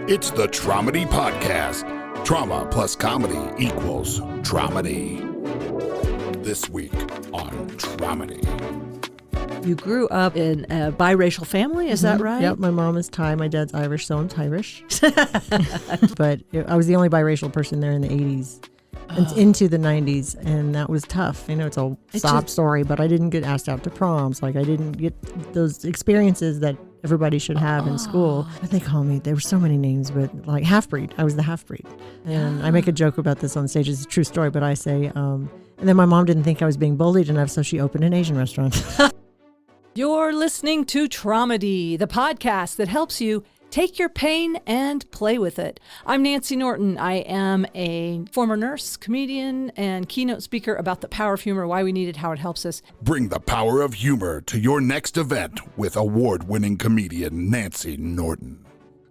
It's the Tromedy Podcast. Trauma plus comedy equals Tromedy. This week on Tromedy. You grew up in a biracial family, is that right? Yep, my mom is Thai, my dad's Irish, so I'm Irish. But I was the only biracial person there in the 80s and into the 90s, and that was tough. You know, it's a sob story, but I didn't get asked out to proms. Like, I didn't get those experiences that everybody should have in school. What they call me, there were so many names, but like half-breed. I was the half-breed. And I make a joke about this on stage. It's a true story, but I say, and then my mom didn't think I was being bullied enough, so she opened an Asian restaurant. You're listening to Tromedy, the podcast that helps you take your pain and play with it. I'm Nancy Norton. I am a former nurse, comedian, and keynote speaker about the power of humor, why we need it, how it helps us. Bring the power of humor to your next event with award-winning comedian Nancy Norton.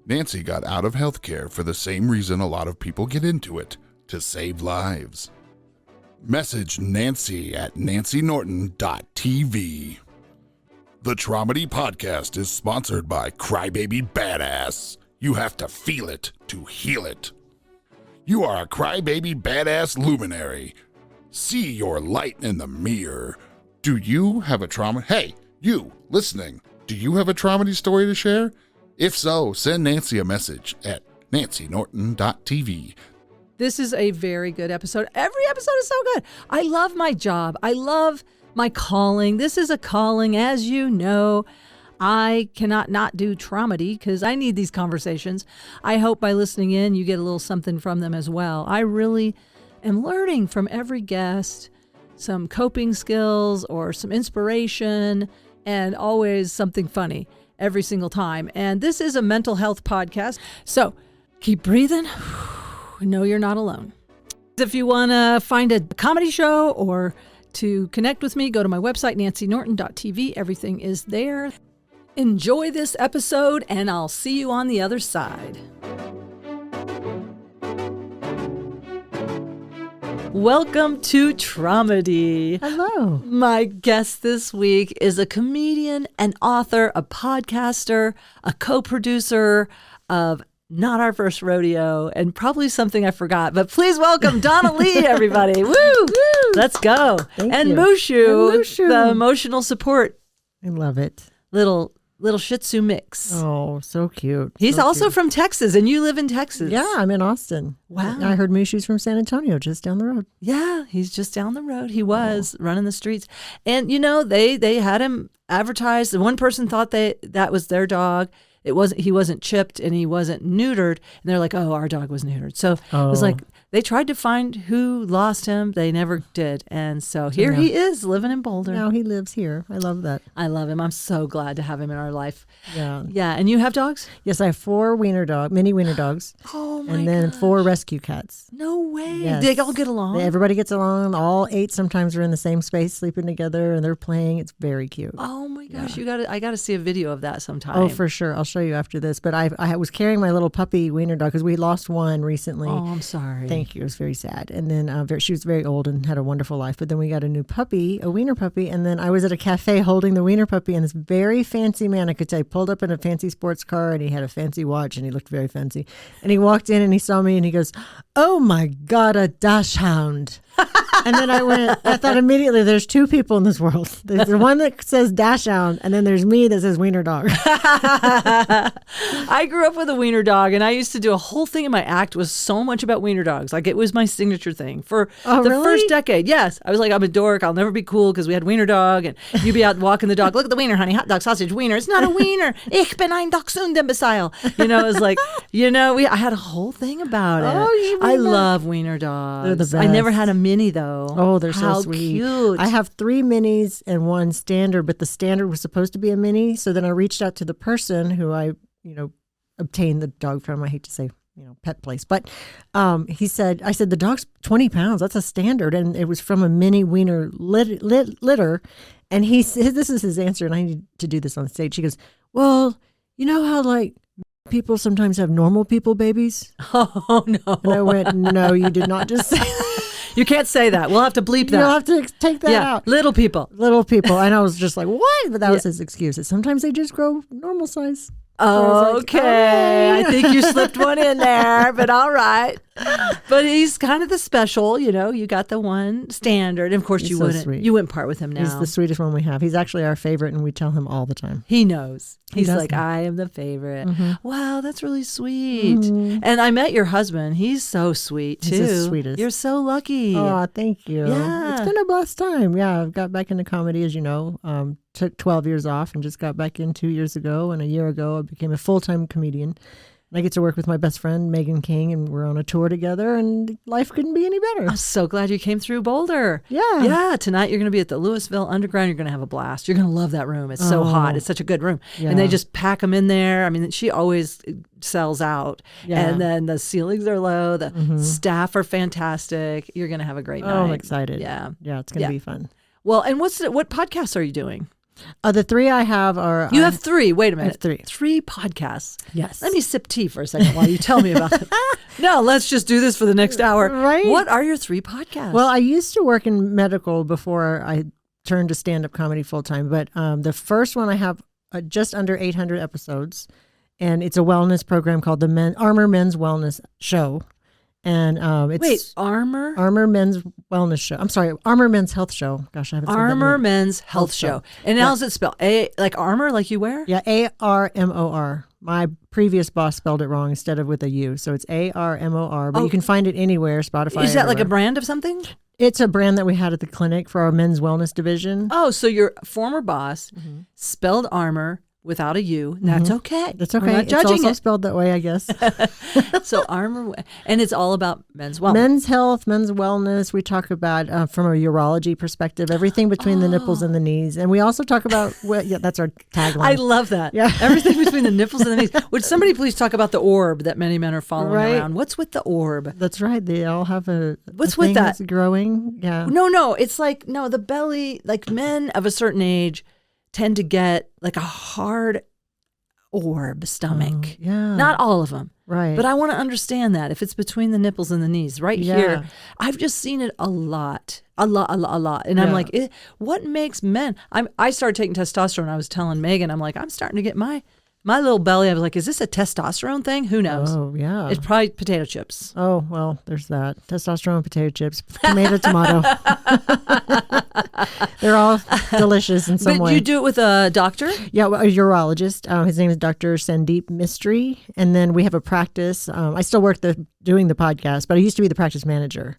Nancy got out of healthcare for the same reason a lot of people get into it, to save lives. Message Nancy at nancynorton.tv. The Tromedy Podcast is sponsored by Crybaby Badass. You have to feel it to heal it. You are a Crybaby Badass luminary. See your light in the mirror. Do you have a trauma? Hey, you listening, do you have a Tromedy story to share? If so, send Nancy a message at nancynorton.tv. This is a very good episode. Every episode is so good. I love my job. I love my calling. This is a calling, as you know. I cannot not do Tromedy because I need these conversations. I hope by listening in, you get a little something from them as well. I really am learning from every guest some coping skills or some inspiration, and always something funny every single time. And this is a mental health podcast. So keep breathing. Know you're not alone. If you want to find a comedy show or to connect with me, go to my website, nancynorton.tv. Everything is there. Enjoy this episode, and I'll see you on the other side. Welcome to Tromedy. Hello. My guest this week is a comedian, an author, a podcaster, a co-producer of Not Our First Rodeo, and probably something I forgot, but please welcome Donna Lee, everybody. Woo! Let's go. Thank and you. Mushu, the emotional support. I love it. Little Shih Tzu mix. Oh, so cute. He's so also cute. from Texas, and you live in Texas. Yeah, I'm in Austin. Wow. I heard Mushu's from San Antonio, just down the road. Yeah, he's just down the road. He was running the streets. And, you know, they had him advertised. And one person thought that was their dog. He wasn't chipped and he wasn't neutered. And they're like, oh, our dog was neutered. So it was like, they tried to find who lost him. They never did. And so here he is living in Boulder. Now he lives here. I love that. I love him. I'm so glad to have him in our life. Yeah. Yeah. And you have dogs? Yes, I have 4 mini wiener dogs. Oh, my And then gosh. 4 rescue cats. No way. Yes. They all get along? Everybody gets along. All 8 sometimes are in the same space, sleeping together, and they're playing. It's very cute. Oh, my gosh. I got to see a video of that sometime. Oh, for sure. I'll show you after this. But I was carrying my little puppy wiener dog because we lost one recently. Oh, I'm sorry. Thank you. It was very sad. And then she was very old and had a wonderful life. But then we got a new puppy, a wiener puppy. And then I was at a cafe holding the wiener puppy, and this very fancy man, I could tell, pulled up in a fancy sports car, and he had a fancy watch, and he looked very fancy. And he walked in and he saw me and he goes, "Oh my God, a dachshund." And then I thought immediately, there's 2 people in this world. There's the one that says dachshund, and then there's me that says wiener dog. I grew up with a wiener dog, and I used to do a whole thing in my act was so much about wiener dogs. Like, it was my signature thing for the first decade. Yes. I was like, I'm a dork. I'll never be cool because we had wiener dog, and you'd be out walking the dog. Look at the wiener, honey. Hot dog, sausage, wiener. It's not a wiener. Ich bin ein Dachshund, imbecile. You know, it was like, I had a whole thing about it. Oh, I love wiener dogs. They're the best. I never had a mini, though. Oh, they're so sweet. Cute. I have 3 minis and 1 standard, but the standard was supposed to be a mini. So then I reached out to the person who I, obtained the dog from. I hate to say, pet place, but I said, the dog's 20 pounds. That's a standard. And it was from a mini wiener litter. And this is his answer. And I need to do this on stage. He goes, well, you know how like people sometimes have normal people babies? Oh, no. And I went, no, you did not just say that. You can't say that. We'll have to bleep that. You'll have to take that out. Little people. Little people. And I was just like, what? But that was his excuse. Sometimes they just grow normal size. Okay, all right. I think you slipped one in there, but all right. But he's kind of the special, you got the one standard. And of course, He's you so wouldn't. sweet. You wouldn't part with him now. He's the sweetest one we have. He's actually our favorite, and we tell him all the time. He knows. He's does like, know. I am the favorite. Mm-hmm. Wow, that's really sweet. And I met your husband. He's so sweet, too. He's the sweetest. You're so lucky. Oh, thank you. Yeah. It's been a blessed time. Yeah, I've got back into comedy, as you know. Took 12 years off and just got back in 2 years ago. And a year ago, I became a full-time comedian. And I get to work with my best friend, Megan King, and we're on a tour together, and life couldn't be any better. I'm so glad you came through Boulder. Yeah. Yeah, tonight you're going to be at the Louisville Underground. You're going to have a blast. You're going to love that room. It's so hot. It's such a good room. Yeah. And they just pack them in there. I mean, she always sells out. Yeah. And then the ceilings are low. The staff are fantastic. You're going to have a great night. Oh, I'm excited. Yeah. Yeah, it's going to be fun. Well, and what podcasts are you doing? The three I have are... You have three. Wait a minute. have three. 3 podcasts. Yes. Let me sip tea for a second while you tell me about them. No, let's just do this for the next hour. Right. What are your 3 podcasts? Well, I used to work in medical before I turned to stand-up comedy full-time, but the first one I have just under 800 episodes, and it's a wellness program called the Armor Men's Wellness Show. And it's Armor Men's Wellness Show. I'm sorry, Armor Men's Health Show. Gosh, I haven't said that Armor in a- Men's Health Show. And how's it spelled? Like armor, like you wear? Yeah, ARMOR. My previous boss spelled it wrong instead of with a U, so it's ARMOR. But you can find it anywhere, Spotify. Is that like a everywhere. brand of something? It's a brand that we had at the clinic for our men's wellness division. Oh, so your former boss spelled armor without a U. That's okay. That's We're okay. not It's judging also it. spelled that way, I guess. So armor, and it's all about men's wellness. Men's health, men's wellness. We talk about from a urology perspective, everything between the nipples and the knees, and we also talk about that's our tagline. I love that. Yeah. Everything between the nipples and the knees. Would somebody please talk about the orb that many men are following around? What's with the orb? That's right. They all have What's a with thing that? that's growing. Yeah. No. It's like, the belly, like men of a certain age tend to get like a hard orb stomach. Yeah. Not all of them. Right. But I want to understand that if it's between the nipples and the knees, right here. I've just seen it a lot. And I'm like, what makes men? I started taking testosterone. I was telling Megan, I'm like, I'm starting to get my little belly. I was like, is this a testosterone thing? Who knows? Oh, yeah. It's probably potato chips. Oh, well, there's that. Testosterone, potato chips, tomato. They're all delicious in some But way. you do it with a doctor? Yeah, well, a urologist. His name is Dr. Sandeep Mistry. And then we have a practice. I still work doing the podcast, but I used to be the practice manager.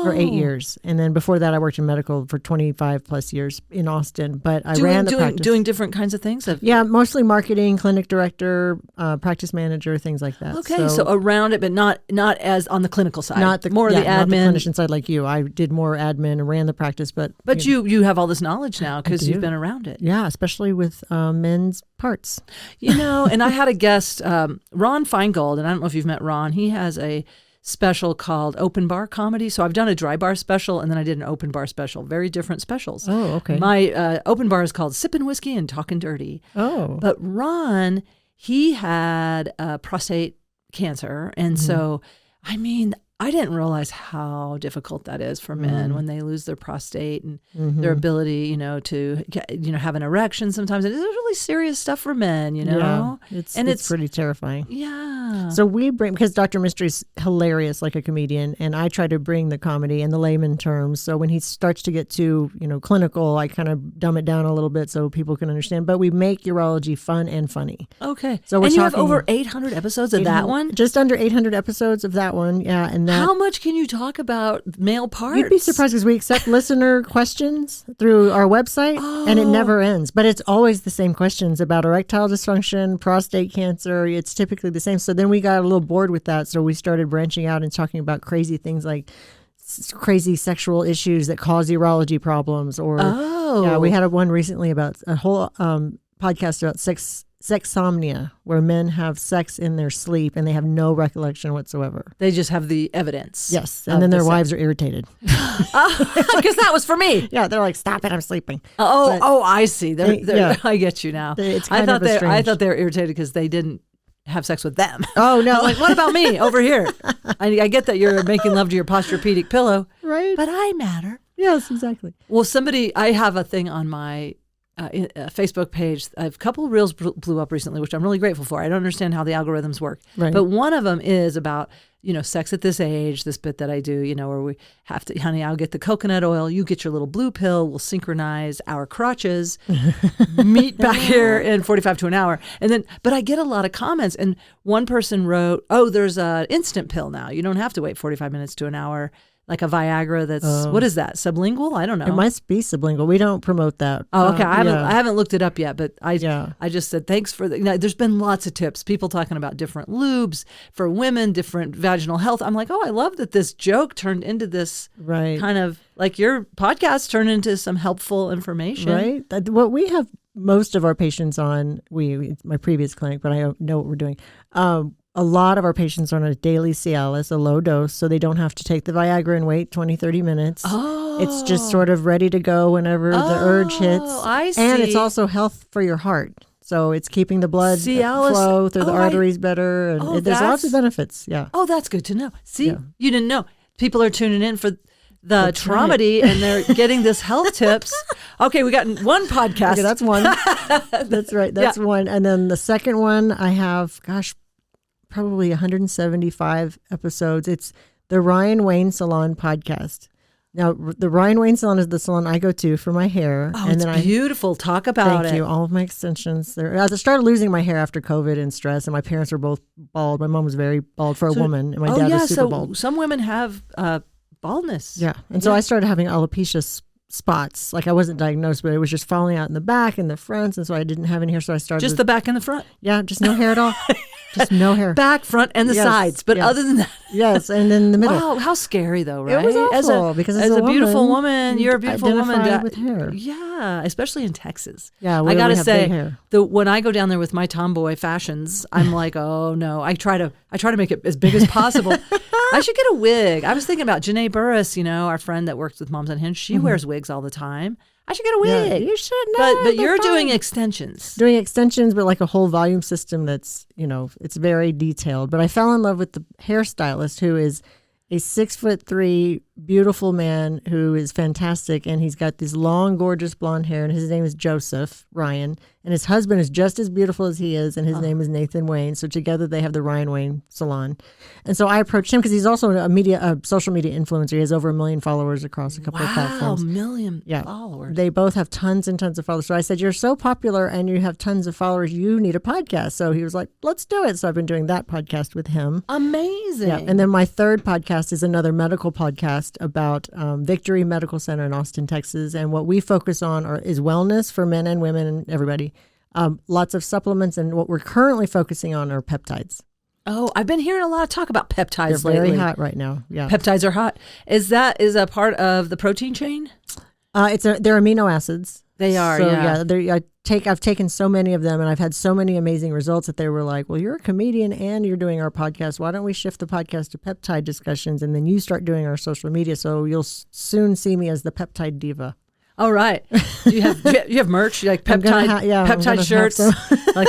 For 8 years. And then before that, I worked in medical for 25 plus years in Austin. But I ran the practice. Doing different kinds of things? Yeah, mostly marketing, clinic director, practice manager, things like that. Okay, so around it, but not as on the clinical side. More the Not the admin. clinician side like you. I did more admin and ran the practice. But you have all this knowledge now because you've been around it. Yeah, especially with men's parts. And I had a guest, Ron Feingold, and I don't know if you've met Ron. He has a special called Open Bar Comedy. So I've done a dry bar special and then I did an open bar special. Very different specials. Oh, okay. My open bar is called Sippin' Whiskey and Talkin' Dirty. Oh. But Ron, he had prostate cancer. And so, I mean, I didn't realize how difficult that is for men when they lose their prostate and their ability, to have an erection sometimes. It's really serious stuff for men, Yeah, it's pretty terrifying. Yeah. So we bring, because Dr. Mystery's hilarious like a comedian, and I try to bring the comedy in the layman terms. So when he starts to get too, clinical, I kind of dumb it down a little bit so people can understand. But we make urology fun and funny. Okay. So you have over 800 episodes of that one? Just under 800 episodes of that one, yeah. And that, how much can you talk about male parts? You'd be surprised because we accept listener questions through our website, and it never ends. But it's always the same questions about erectile dysfunction, prostate cancer. It's typically the same. So then we got a little bored with that. So we started branching out and talking about crazy things like crazy sexual issues that cause urology problems. Or yeah, we had one recently about a whole podcast about sexsomnia, where men have sex in their sleep and they have no recollection whatsoever. They just have the evidence. Yes. And then their wives are irritated. Because that was for me. Yeah. They're like, stop it, I'm sleeping. I see. I get you now. It's I thought strange. they were irritated because they didn't have sex with them. Oh, no. Like, what about me over here? I get that you're making love to your Posturepedic pillow. Right. But I matter. Yes, exactly. Well, I have a thing on my Facebook page. I have a couple of reels blew up recently, which I'm really grateful for. I don't understand how the algorithms work. Right. But one of them is about, sex at this age, this bit that I do, where we have to, honey, I'll get the coconut oil, you get your little blue pill, we'll synchronize our crotches, meet back here in 45 to an hour. But I get a lot of comments. And one person wrote, oh, there's an instant pill now. You don't have to wait 45 minutes to an hour. Like a Viagra that's, what is that, sublingual? I don't know. It must be sublingual. We don't promote that. Oh, okay. I haven't looked it up yet, but I just said thanks for there's been lots of tips. People talking about different lubes for women, different vaginal health. I'm like, oh, I love that this joke turned into this kind of, like your podcast turned into some helpful information. Right. What we have most of our patients on, my previous clinic, but I know what we're doing. A lot of our patients are on a daily Cialis, a low dose, so they don't have to take the Viagra and wait 20, 30 minutes. Oh. It's just sort of ready to go whenever the urge hits. I see. And it's also health for your heart. So it's keeping the blood flow through the arteries better. And there's lots of benefits. Yeah. Oh, that's good to know. See, you didn't know. People are tuning in for the Tromedy and they're getting this health tips. Okay, we got one podcast. Okay, that's one. That's right. That's one. And then the second one I have, probably 175 episodes. It's the Ryan Wayne Salon podcast. Now, the Ryan Wayne Salon is the salon I go to for my hair. Oh, and it's beautiful. Talk about it. Thank you. All of my extensions. I started losing my hair after COVID and stress, and my parents were both bald. My mom was very bald for a woman, and my dad was super bald. Some women have baldness. Yeah. And so I started having alopecia spots. Like I wasn't diagnosed, but it was just falling out in the back and the fronts, and so I didn't have any hair. So I started just the back and the front. Yeah, just no hair at all. Just no hair. Back, front, and the sides. But other than that. Yes, and then the middle. Wow, how scary though, right? It was awful because as a beautiful woman, you're a beautiful woman. With hair. Yeah, especially in Texas. Yeah, I gotta say, when I go down there with my tomboy fashions, I'm like, oh no. I try to make it as big as possible. I should get a wig. I was thinking about Janae Burris, our friend that works with Moms Unhinged. She wears wigs all the time. I should get a wig. Yeah, you should. No, but you're doing extensions. Doing extensions, but like a whole volume system that's, it's very detailed. But I fell in love with the hairstylist who is a 6'3" beautiful man who is fantastic, and he's got this long, gorgeous blonde hair, and his name is Joseph Ryan, and his husband is just as beautiful as he is, and his name is Nathan Wayne. So together they have the Ryan Wayne Salon, and so I approached him because he's also a social media influencer. He has over 1 million followers across a couple of platforms. Wow, 1 million followers! They both have tons and tons of followers. So I said, "You're so popular, and you have tons of followers. You need a podcast." So he was like, "Let's do it." So I've been doing that podcast with him. Amazing. Yeah, and then my third podcast is another medical podcast about Victory Medical Center in Austin, Texas. And what we focus on is wellness for men and women and everybody. Lots of supplements. And what we're currently focusing on are peptides. Oh, I've been hearing a lot of talk about peptides They're lately. very hot right now. Yeah. Peptides are hot. Is that a part of the protein chain? They're amino acids. They are, so, I've taken so many of them, and I've had so many amazing results that they were like, well, you're a comedian and you're doing our podcast. Why don't we shift the podcast to peptide discussions, and then you start doing our social media, so you'll soon see me as the peptide diva. All right. You have merch, like peptide shirts, like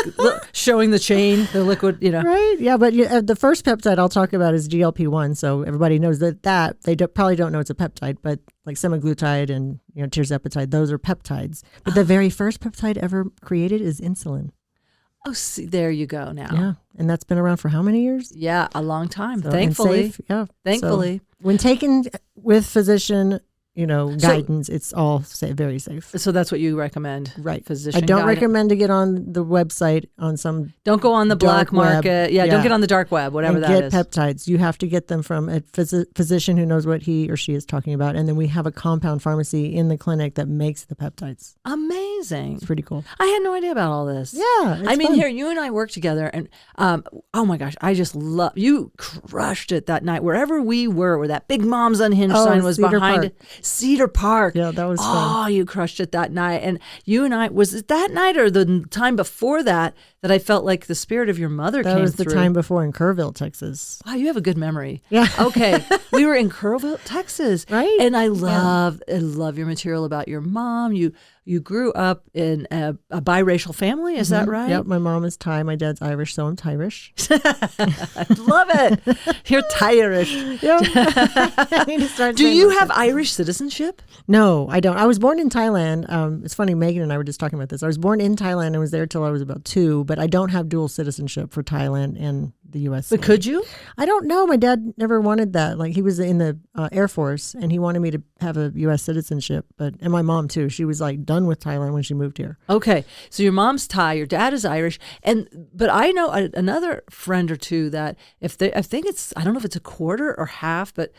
showing the chain, the liquid, Right. Yeah. But the first peptide I'll talk about is GLP-1. So everybody knows that they probably don't know it's a peptide, but like semaglutide and tirzepatide, those are peptides. But the very first peptide ever created is insulin. Oh, see, there you go now. Yeah. And that's been around for how many years? Yeah, a long time. So, thankfully. Safe, yeah. Thankfully. So, when taken with physician guidance, it's all very safe. So that's what you recommend, right? Physician. I don't recommend to get on the website on some. Don't go on the black market. Yeah, don't get on the dark web, whatever that is. Get peptides. You have to get them from a physician who knows what he or she is talking about, and then we have a compound pharmacy in the clinic that makes the peptides. Amazing. It's pretty cool. I had no idea about all this. Yeah, I mean, here you and I work together, and oh my gosh, I just love you. Crushed it that night wherever we were, where that big Moms Unhinged sign was behind. Cedar Park. Yeah, that was fun. Oh, you crushed it that night. And you and I, was it that night or the time before that I felt like the spirit of your mother came through? That was the time before in Kerrville, Texas. Wow, you have a good memory. Yeah. Okay. We were in Kerrville, Texas. Right. And I love your material about your mom. You you grew up in a biracial family. Is that right? Yep. My mom is Thai. My dad's Irish, so I'm Irish. I love it. You're Irish. Yep. I need to start Do saying you those have things. Irish citizenship? No, I don't. I was born in Thailand. It's funny, Megan and I were just talking about this. I was born in Thailand and was there till I was about 2, but I don't have dual citizenship for Thailand and the U.S. But could you? I don't know. My dad never wanted that. Like, he was in the Air Force and he wanted me to have a U.S. citizenship. And my mom too. She was like done with Thailand when she moved here. Okay, so your mom's Thai, your dad is Irish, but I know another friend or two that I think it's, I don't know if it's a quarter or half, but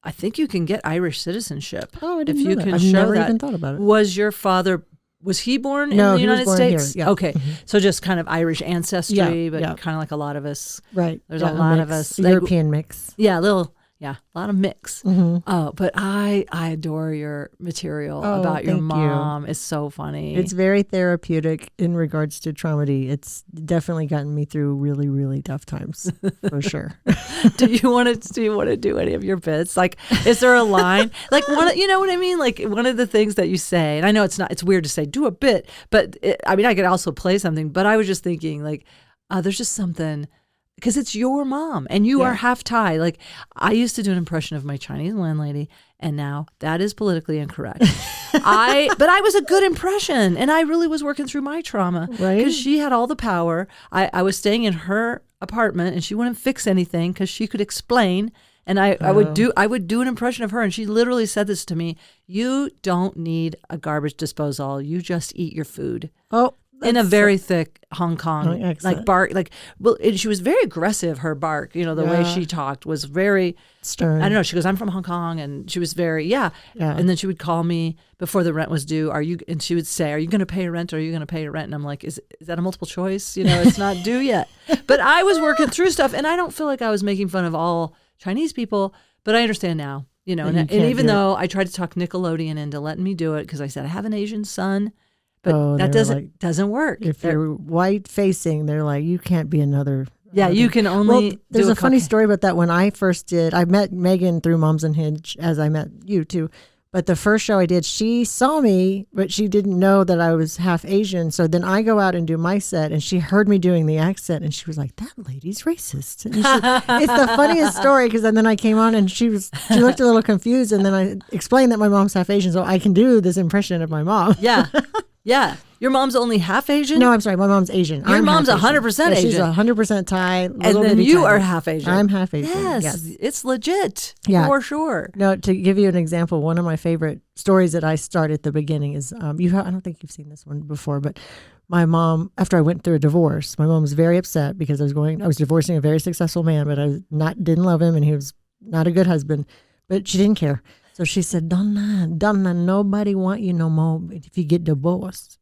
I think you can get Irish citizenship. Oh, I didn't if know you that. can I've show never that. even thought about it. Was your father? Was he born in No, the he was United born States? here, yeah. Okay, so just kind of Irish ancestry, Yeah, but yeah. kind of like a lot of us. Right. There's Yeah, a lot of mix, us. Like, European mix. yeah, a lot of mix. But I adore your material about your thank you. mom. It's so funny. It's very therapeutic in regards to Tromedy. It's definitely gotten me through really, really tough times, for sure. do you want to do any of your bits? Like, is there a line? Like, you know what I mean? Like, one of the things that you say, and I know it's weird to say do a bit, but I could also play something, but I was just thinking, like, there's just something, because it's your mom and you are half Thai. Like, I used to do an impression of my Chinese landlady, and now that is politically incorrect. But I was a good impression, and I really was working through my trauma, Right. because she had all the power. I was staying in her apartment, and she wouldn't fix anything because she could explain. And I would do an impression of her, and she literally said this to me: "You don't need a garbage disposal. You just eat your food." Oh, In a very thick Hong Kong, excellent. bark, and she was very aggressive. Her bark, the way she talked was very stern. I don't know. She goes, "I'm from Hong Kong," and she was very Yeah. And then she would call me before the rent was due. And she would say, "Are you going to pay your rent? Or are you going to pay your rent?" And I'm like, "Is that a multiple choice? It's not due yet." But I was working through stuff, and I don't feel like I was making fun of all Chinese people, but I understand now. And even though I tried to talk Nickelodeon into letting me do it, because I said I have an Asian son. But that doesn't work. If you're white facing, they're like, you can't be another. Yeah, you can only. Well, there's a funny story about that. When I first did, I met Megan through Moms Unhinged, as I met you too. But the first show I did, she saw me, but she didn't know that I was half Asian. So then I go out and do my set, and she heard me doing the accent, and she was like, "That lady's racist." And it's the funniest story, because then I came on, and she looked a little confused, and then I explained that my mom's half Asian, so I can do this impression of my mom. Yeah. Yeah. Your mom's only half Asian? No, I'm sorry. My mom's Asian. Your mom's 100% Asian. She's 100% Thai. And then you are half Asian. I'm half Asian. Yes. It's legit. Yeah. For sure. No, to give you an example, one of my favorite stories that I start at the beginning is, I don't think you've seen this one before, but my mom, after I went through a divorce, my mom was very upset because I was divorcing a very successful man, but didn't love him, and he was not a good husband, but she didn't care. So she said, Donna, nobody want you no more if you get divorced.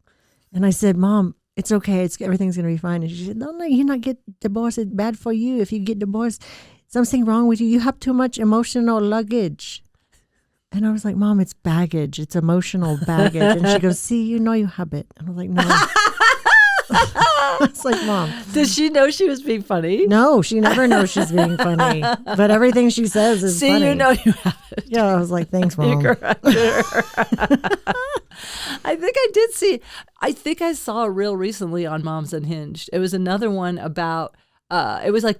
And I said, Mom, it's okay. Everything's going to be fine. And she said, Donna, you not get divorced. It's bad for you. If you get divorced, something wrong with you. You have too much emotional luggage. And I was like, Mom, it's baggage. It's emotional baggage. And she goes, see, you have it. And I was like, no. It's like, Mom. Did she know she was being funny? No, she never knows she's being funny. But everything she says is funny. See, you have it. Yeah, I was like, thanks, Mom. You corrected her. I think I did see. I think I saw a reel recently on Moms Unhinged. It was another one about. It was like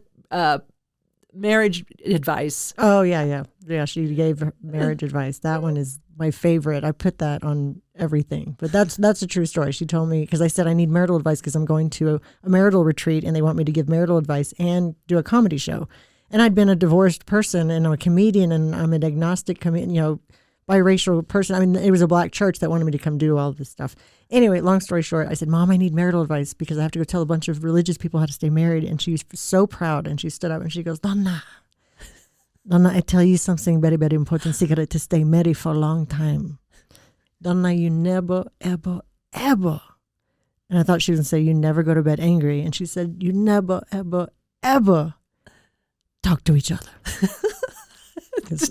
marriage advice. Oh yeah. She gave marriage advice. That one is my favorite. I put that on everything. But that's a true story. She told me, because I said I need marital advice because I'm going to a marital retreat and they want me to give marital advice and do a comedy show. And I'd been a divorced person and I'm a comedian and I'm an agnostic biracial person. I mean, it was a black church that wanted me to come do all this stuff. Anyway, long story short, I said, Mom, I need marital advice because I have to go tell a bunch of religious people how to stay married. And she was so proud. And she stood up and she goes, Donna, I tell you something very, very important secret to stay married for a long time. Donna, you never, ever, ever. And I thought she was going to say, you never go to bed angry. And she said, you never, ever, ever talk to each other.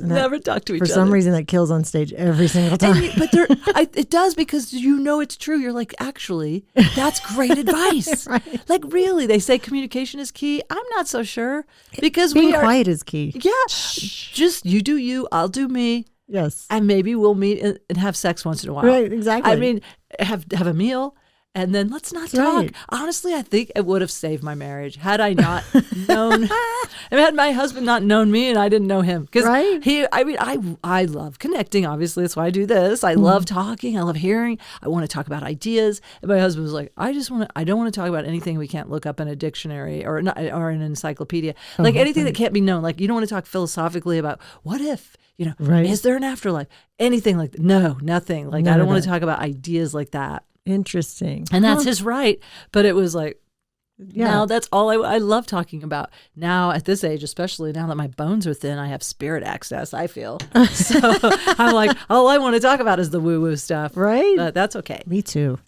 Never talk to each other. For some reason, that kills on stage every single time. It does, because it's true. You're like, actually, that's great advice. Right. Like, really, they say communication is key. I'm not so sure, because being quiet is key. Yeah, just you do you, I'll do me. Yes. And maybe we'll meet and have sex once in a while. Right, exactly. I mean, have a meal, and then let's not That's talk. right. Honestly, I think it would have saved my marriage had I not known, and had my husband not known me and I didn't know him. Because Right. I love connecting. Obviously, that's why I do this. I love talking. I love hearing. I want to talk about ideas. And my husband was like, I don't want to talk about anything we can't look up in a dictionary or an encyclopedia, like anything that can't be known. Like you don't want to talk philosophically about what if. Right. Is there an afterlife? Anything like that? No, nothing. Like None I don't of want to that. talk about ideas like that. Interesting. And that's his right. But it was like, Yeah. now that's all I love talking about. Now at this age, especially now that my bones are thin, I have spirit access, I feel. So I'm like, all I want to talk about is the woo-woo stuff. Right. But that's okay. Me too.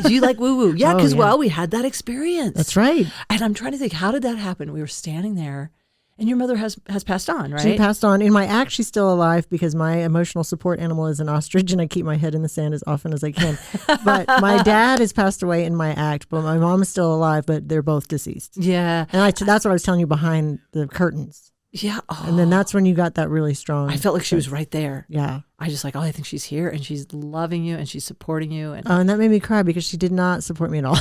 Do you like woo-woo? Yeah, Oh, because, yeah. well, we had that experience. That's right. And I'm trying to think, how did that happen? We were standing there, and your mother has passed on, right? She passed on. In my act, she's still alive because my emotional support animal is an ostrich, and I keep my head in the sand as often as I can. But my dad has passed away in my act, but my mom is still alive, but they're both deceased. Yeah. And that's what I was telling you behind the curtains. Yeah. Oh, And then that's when you got that really strong. I felt like she was right there. Yeah. I just like, oh, I think she's here, and she's loving you, and she's supporting you. And And that made me cry because she did not support me at all.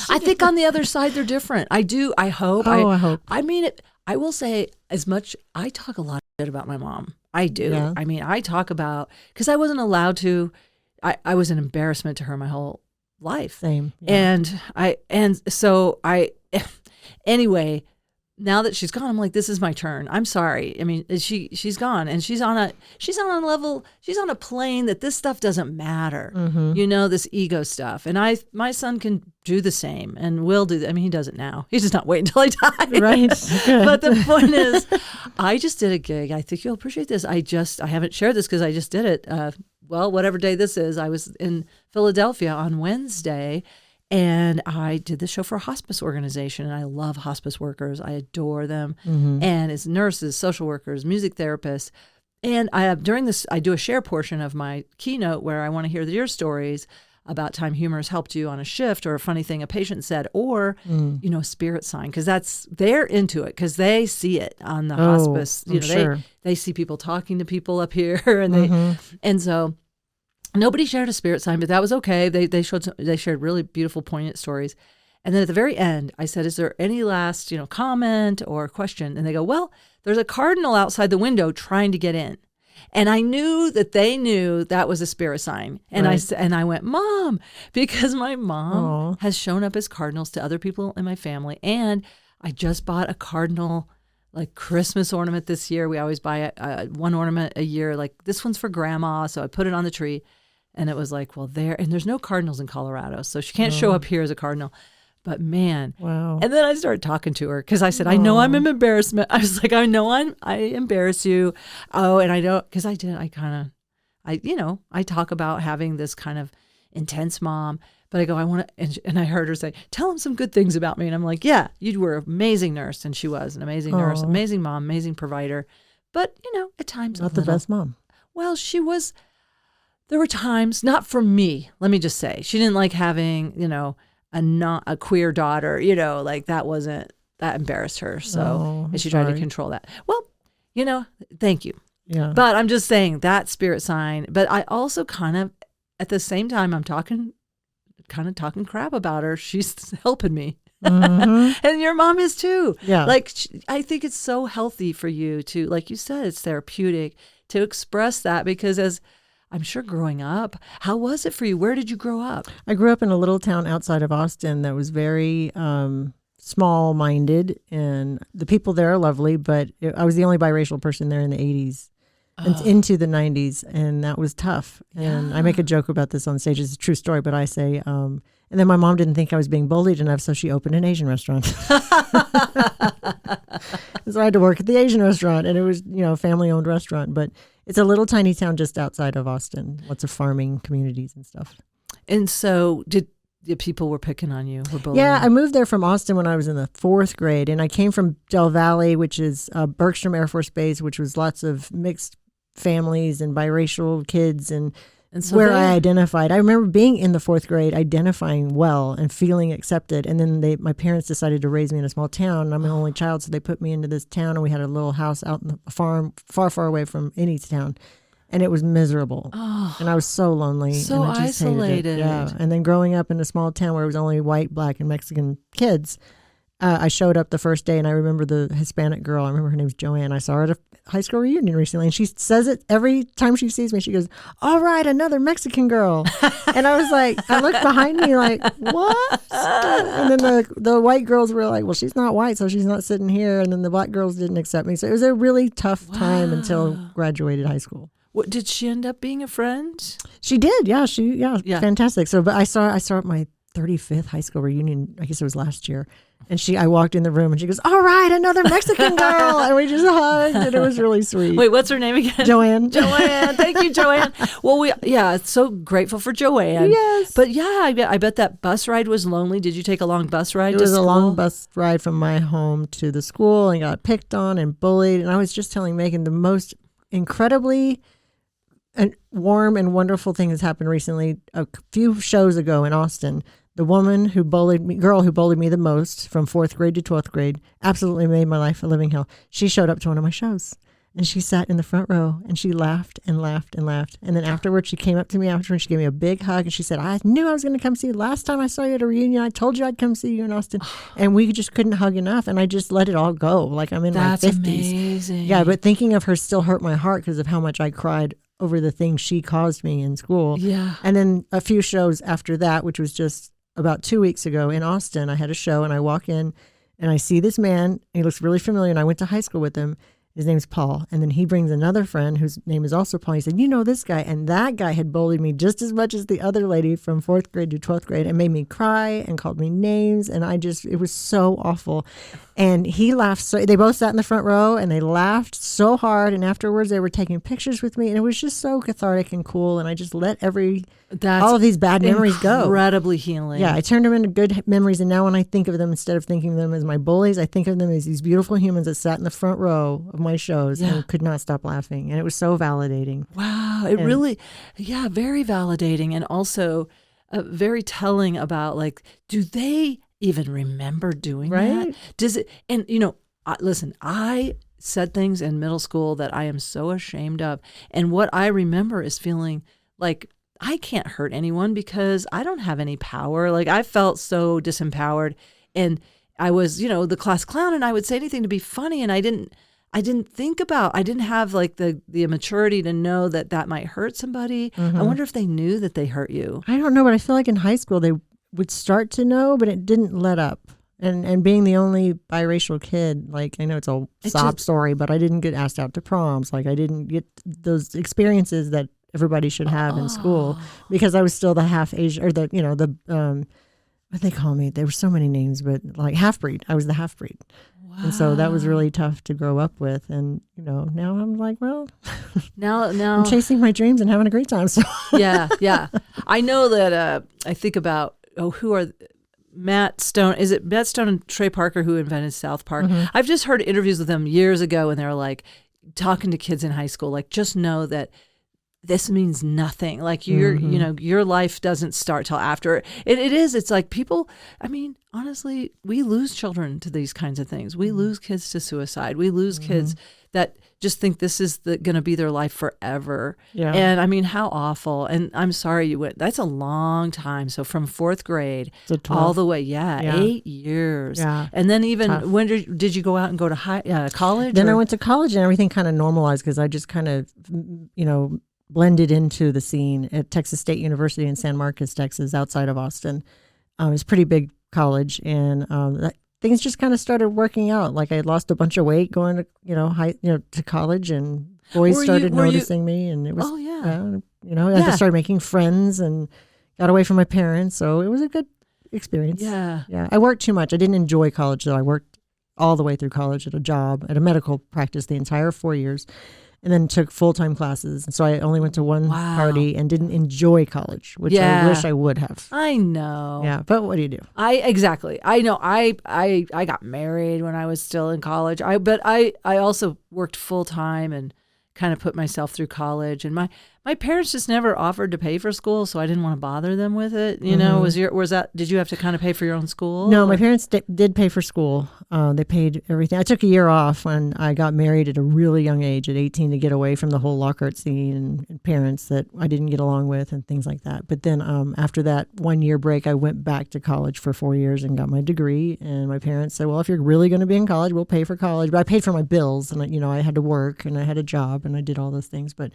I think on the other side, they're different. I do. I hope. I hope. I mean, I will say as much. I talk a lot of shit about my mom. I do. Yeah. I mean, I talk about, because I wasn't allowed to. I was an embarrassment to her my whole life. Same. Yeah. And so anyway, now that she's gone, I'm like, this is my turn. I'm sorry. I mean, she's gone, and she's on a plane that this stuff doesn't matter. Mm-hmm. This ego stuff. And my son can do the same and will do that. I mean, he does it now. He's just not waiting until I die. Right. But the point is, I just did a gig. I think you'll appreciate this. I haven't shared this because I just did it. Whatever day this is, I was in Philadelphia on Wednesday, and I did this show for a hospice organization, and I love hospice workers. I adore them. Mm-hmm. And it's nurses, social workers, music therapists. And during this, I do a share portion of my keynote where I want to hear your stories about time humor has helped you on a shift, or a funny thing a patient said, or, a spirit sign. Because they're into it because they see it on the hospice. I'm sure. They see people talking to people up here, and so nobody shared a spirit sign, but that was okay. They shared really beautiful, poignant stories. And then at the very end, I said, is there any last, comment or question? And they go, well, there's a cardinal outside the window trying to get in. And I knew that they knew that was a spirit sign. And Right. I went, Mom, because my mom Aw. has shown up as cardinals to other people in my family. And I just bought a cardinal Christmas ornament this year. We always buy one ornament a year. Like, this one's for grandma. So I put it on the tree. And it was like, well, there's no cardinals in Colorado. So she can't show up here as a cardinal. But man. Wow. And then I started talking to her because I said, I know I'm an embarrassment. I was like, I know I embarrass you. Oh, and I don't, because I talk about having this kind of intense mom, but I go, I want to, and I heard her say, tell him some good things about me. And I'm like, yeah, you were an amazing nurse. And she was an amazing nurse, Aw. amazing mom, amazing provider. But, at times, Not the best mom. Well, there were times, not for me, let me just say, she didn't like having, a queer daughter, that embarrassed her. So, and she tried to sorry. control that. Well, thank you. Yeah. But I'm just saying that spirit sign. But I also kind of, at the same time, I'm talking crap about her. She's helping me. Mm-hmm. And your mom is too. Yeah. I think it's so healthy for you to, like you said, it's therapeutic to express that, because as I'm sure growing up, how was it for you? Where did you grow up? I grew up in a little town outside of Austin that was very small-minded, and the people there are lovely, but I was the only biracial person there in the 80s and into the 90s, and that was tough. And I make a joke about this on stage. It's a true story, but I say, and then my mom didn't think I was being bullied enough, so she opened an Asian restaurant. So I had to work at the Asian restaurant, and it was, a family-owned restaurant, but it's a little tiny town just outside of Austin. Lots of farming communities and stuff. And so did people were picking on you? Were bullying Yeah, you? I moved there from Austin when I was in the 4th grade, and I came from Del Valle, which is Bergstrom Air Force Base, which was lots of mixed families and biracial kids, and so where I identified. I remember being in the 4th grade, identifying well and feeling accepted. And then my parents decided to raise me in a small town. And I'm an only child, so they put me into this town, and we had a little house out in the farm, far, far away from any town. And it was miserable. Oh, And I was so lonely. so and I just hated it. isolated. Yeah. And then growing up in a small town where it was only white, black, and Mexican kids, I showed up the first day, and I remember the Hispanic girl. I remember her name's Joanne. I saw her at a high school reunion recently, and she says it every time she sees me. She goes, "All right, another Mexican girl." And I was like, I looked behind me like, what? And then the white girls were like, well, she's not white, so she's not sitting here. And then the black girls didn't accept me. So it was a really tough time until graduated high school. What, did she end up being a friend? She did. Yeah. Yeah. Fantastic. So, but I saw at my 35th high school reunion. I guess it was last year. And I walked in the room and she goes, "All right, another Mexican girl." And we just hugged, and it was really sweet. Wait, what's her name again? Joanne. Joanne. Thank you, Joanne. Well, so grateful for Joanne. Yes. But yeah, I bet that bus ride was lonely. Did you take a long bus ride It to was school? a long bus ride from my home to the school, and got picked on and bullied. And I was just telling Megan, the most incredibly warm and wonderful thing has happened recently. A few shows ago in Austin, the girl who bullied me the most from 4th grade to 12th grade, absolutely made my life a living hell. She showed up to one of my shows, and she sat in the front row, and she laughed and laughed and laughed. And then afterwards, she came up to me and she gave me a big hug, and she said, "I knew I was going to come see you. Last time I saw you at a reunion, I told you I'd come see you in Austin." And we just couldn't hug enough, and I just let it all go. Like I'm in That's my 50s. amazing. Yeah, but thinking of her still hurt my heart because of how much I cried over the things she caused me in school. Yeah. And then a few shows after that, which was just about 2 weeks ago in Austin, I had a show, and I walk in and I see this man, and he looks really familiar, and I went to high school with him. His name's Paul. And then he brings another friend whose name is also Paul. He said, "You know this guy." And that guy had bullied me just as much as the other lady from 4th grade to 12th grade, and made me cry and called me names. And it was so awful. And he laughed. So they both sat in the front row, and they laughed so hard. And afterwards they were taking pictures with me, and it was just so cathartic and cool. And I just let all of these bad memories go. Incredibly healing. Yeah, I turned them into good memories, and now when I think of them, instead of thinking of them as my bullies, I think of them as these beautiful humans that sat in the front row of my shows and could not stop laughing, and it was so validating. Wow, really, very validating, and also very telling about, like, do they even remember doing that? Does it? And listen, I said things in middle school that I am so ashamed of, and what I remember is feeling like I can't hurt anyone because I don't have any power. Like, I felt so disempowered, and I was, the class clown, and I would say anything to be funny, and I didn't have like the maturity to know that might hurt somebody. I wonder if they knew that they hurt you. I don't know, but I feel like in high school they would start to know, but it didn't let up. And being the only biracial kid, like, I know it's a sob story, but I didn't get asked out to proms. Like, I didn't get those experiences that everybody should have in school, because I was still the half Asian, or what they call me. There were so many names, but like half-breed. I was the half-breed. Wow. And so that was really tough to grow up with. And, now I'm like, well, now I'm chasing my dreams and having a great time. So yeah. I know that I think about, who are Matt Stone? Is it Matt Stone and Trey Parker who invented South Park? I've just heard interviews with them years ago, and they're like talking to kids in high school, like, just know that this means nothing. Like, your life doesn't start till after. It's like people, I mean, honestly, we lose children to these kinds of things. We lose kids to suicide. We lose kids that just think this is going to be their life forever. Yeah. And I mean, how awful. And I'm sorry you went, that's a long time. So from 4th grade all the way, 8 years. Yeah. And then even when did you go out and go to college? Then I went to college, and everything kind of normalized, because I just kind of, blended into the scene at Texas State University in San Marcos, Texas, outside of Austin. It was a pretty big college, and things just kind of started working out. Like, I had lost a bunch of weight going to to college, and boys started noticing me, and it was I started making friends and got away from my parents, so it was a good experience. Yeah. I worked too much. I didn't enjoy college, though. I worked all the way through college at a medical practice the entire 4 years. And then took full-time classes. And so I only went to one party and didn't enjoy college, which I wish I would have. I know. Yeah, but what do you do? Exactly. I know. I got married when I was still in college. But I also worked full-time and kind of put myself through college. And My parents just never offered to pay for school, so I didn't want to bother them with it. You know, did you have to kind of pay for your own school? No, my parents did pay for school. They paid everything. I took a year off when I got married at a really young age, at 18, to get away from the whole Lockhart scene and parents that I didn't get along with and things like that. But then after that 1 year break, I went back to college for 4 years and got my degree. And my parents said, well, if you're really going to be in college, we'll pay for college. But I paid for my bills, and I had to work, and I had a job, and I did all those things. But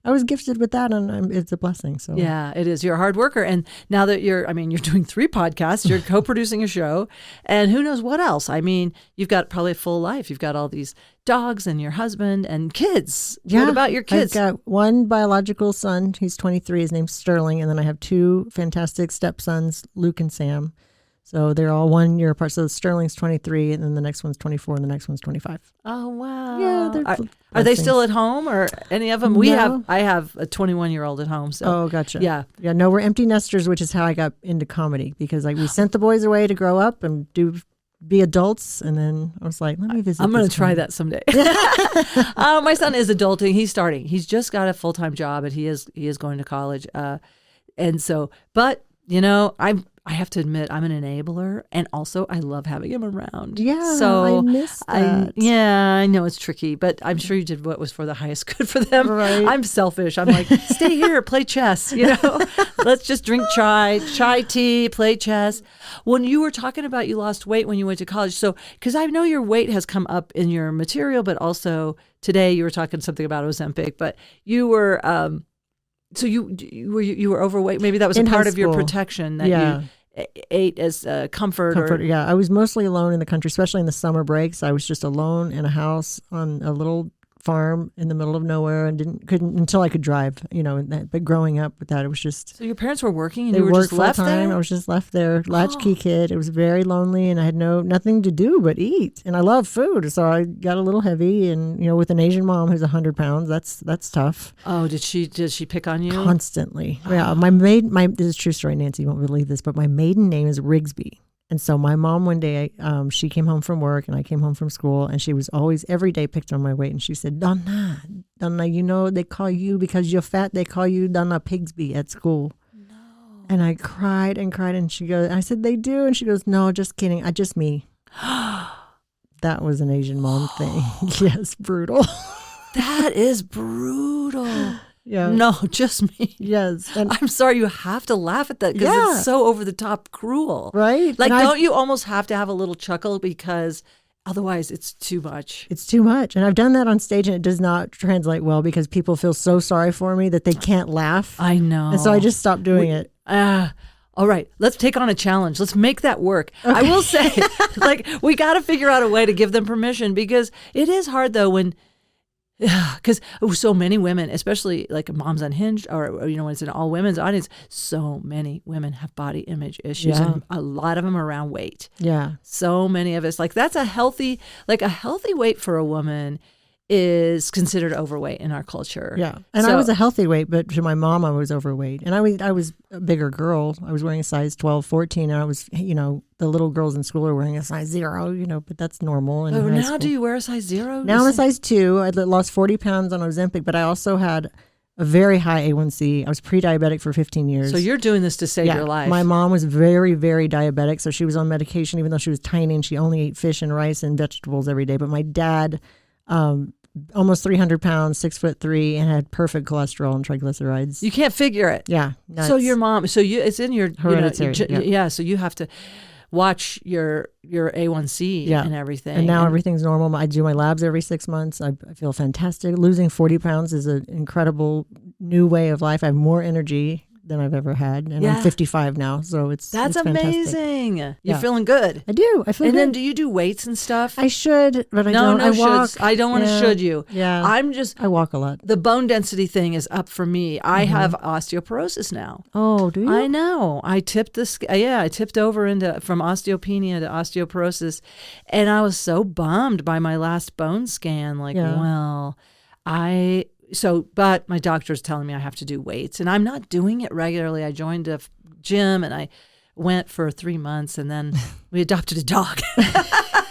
I was gifted with that, and it's a blessing. So yeah, it is. You're a hard worker, and now that you're doing 3 podcasts, you're co-producing a show, and who knows what else? I mean, you've got probably a full life. You've got all these dogs and your husband and kids. Yeah, what about your kids? I've got one biological son. He's 23. His name's Sterling, and then I have 2 fantastic stepsons, Luke and Sam. So they're all 1 year apart. So Sterling's 23, and then the next one's 24, and the next one's 25. Oh wow! Yeah, are they still at home, or any of them? No. I have a 21-year-old at home. So oh, gotcha. Yeah. No, we're empty nesters, which is how I got into comedy, because we sent the boys away to grow up and be adults, and then I was like, let me visit. I'm going to try that someday. My son is adulting. He's starting. He's just got a full-time job, and he is going to college. And so, but I have to admit, I'm an enabler, and also I love having him around. Yeah, so I miss that. I know it's tricky, but I'm sure you did what was for the highest good for them. Right. I'm selfish. I'm like, stay here, play chess. Let's just drink chai tea, play chess. When you were talking about you lost weight when you went to college, so because I know your weight has come up in your material, but also today you were talking something about Ozempic, but you were. So you were overweight. Maybe that was in a part high of your school. protection that Yeah. you ate as comfort. Yeah. I was mostly alone in the country, especially in the summer breaks. I was just alone in a house on a little farm in the middle of nowhere, and couldn't until I could drive. But growing up with that, it was just. So your parents were working, and They you were worked just left full-time. there. I was just left there, latchkey kid. It was very lonely, and I had nothing to do but eat. And I love food, so I got a little heavy. And with an Asian mom who's 100 pounds, that's tough. Oh, did she pick on you Constantly? Yeah, this is a true story, Nancy. You won't believe this, but my maiden name is Rigsby. And so my mom one day, she came home from work and I came home from school, and she was always every day picked on my weight. And she said, Donna, they call you because you're fat. They call you Donna Pigsby at school. No. And I cried and cried. And I said, they do. And she goes, no, just kidding. Just me. That was an Asian mom thing. Yes, brutal. That is brutal. Yeah. No, just me. Yes. And I'm sorry, you have to laugh at that because it's so over the top cruel. Right? Like, And don't you almost have to have a little chuckle because otherwise it's too much? It's too much. And I've done that on stage, and it does not translate well because people feel so sorry for me that they can't laugh. I know. And so I just stopped doing it. All right, let's take on a challenge. Let's make that work. Okay. I will say, we got to figure out a way to give them permission, because it is hard, though, because so many women, especially like Moms Unhinged, or when it's an all women's audience, so many women have body image issues, and a lot of them around weight. Yeah. So many of us, that's a healthy weight for a woman is considered overweight in our culture. Yeah. And I was a healthy weight, but to my mom, I was overweight. And I was a bigger girl. I was wearing a size 12, 14. And I was, the little girls in school are wearing a size 0, but that's normal. And now do you wear a size 0? Now I'm a size 2. I lost 40 pounds on Ozempic, but I also had a very high A1C. I was pre-diabetic for 15 years. So you're doing this to save your life. My mom was very, very diabetic. So she was on medication, even though she was tiny, and she only ate fish and rice and vegetables every day. But my dad, almost 300 pounds, 6'3", and had perfect cholesterol and triglycerides. You can't figure it. Yeah. Nuts. So your mom, it's in your hereditary. So you have to watch your A1C and everything. And now everything's normal. I do my labs every 6 months. I feel fantastic. Losing 40 pounds is an incredible new way of life. I have more energy than I've ever had, and I'm 55 now, so that's amazing. You're feeling good. I do. I feel good. And then, do you do weights and stuff? I should, but I don't. I walk. I don't want to should you. Yeah, I walk a lot. The bone density thing is up for me. I have osteoporosis now. Oh, do you? I know. I tipped I tipped over from osteopenia to osteoporosis, and I was so bummed by my last bone scan. But my doctor's telling me I have to do weights, and I'm not doing it regularly. I joined a gym, and I went for 3 months, and then we adopted a dog.